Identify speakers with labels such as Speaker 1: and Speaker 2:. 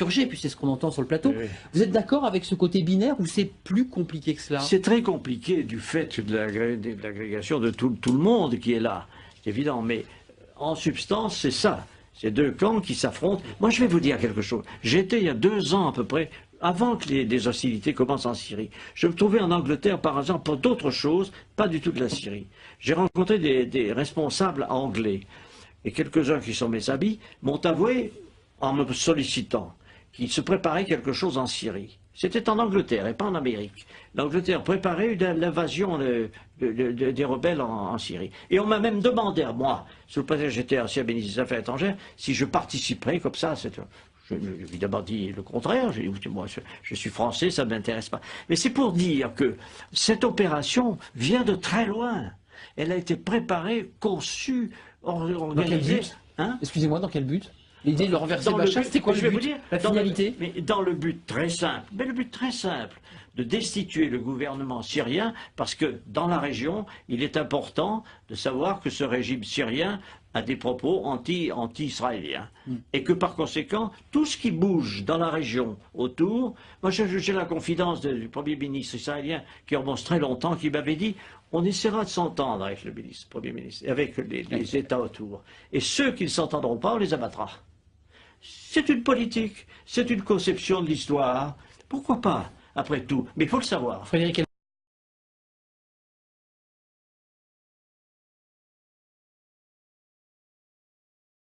Speaker 1: et puis c'est ce qu'on entend sur le plateau.
Speaker 2: Oui.
Speaker 1: Vous êtes d'accord avec ce côté binaire ou c'est plus compliqué que cela?
Speaker 2: C'est très compliqué du fait de l'agrégation de tout le monde qui est là, c'est évident, mais en substance c'est ça, c'est deux camps qui s'affrontent. Moi je vais vous dire quelque chose, j'étais il y a 2 ans à peu près, avant que les hostilités commencent en Syrie, je me trouvais en Angleterre par exemple pour d'autres choses, pas du tout de la Syrie. J'ai rencontré des responsables anglais, et quelques-uns qui sont mes amis m'ont avoué, en me sollicitant, qu'il se préparait quelque chose en Syrie. C'était en Angleterre et pas en Amérique. L'Angleterre préparait l'invasion des rebelles en Syrie. Et on m'a même demandé à moi, sous le prétexte que j'étais ancien ministre des Affaires étrangères, si je participerais comme ça. J'ai évidemment dit le contraire. J'ai dit, écoutez, moi, je suis français, ça ne m'intéresse pas. Mais c'est pour dire que cette opération vient de très loin. Elle a été préparée, conçue, organisée.
Speaker 1: Dans quel but Excusez-moi, dans quel but? L'idée de le renverser de Bachar, c'était quoi le but? La finalité?
Speaker 2: Mais dans le but très simple, de destituer le gouvernement syrien, parce que dans la région, il est important de savoir que ce régime syrien a des propos anti-israéliens. Et que par conséquent, tout ce qui bouge dans la région autour, moi j'ai la confidence du Premier ministre israélien qui remonte très longtemps, qui m'avait dit on essaiera de s'entendre avec le Premier ministre, avec les États autour. Et ceux qui ne s'entendront pas, on les abattra. C'est une politique, c'est une conception de l'histoire. Pourquoi pas, après tout? Mais il faut le savoir.
Speaker 1: Frédéric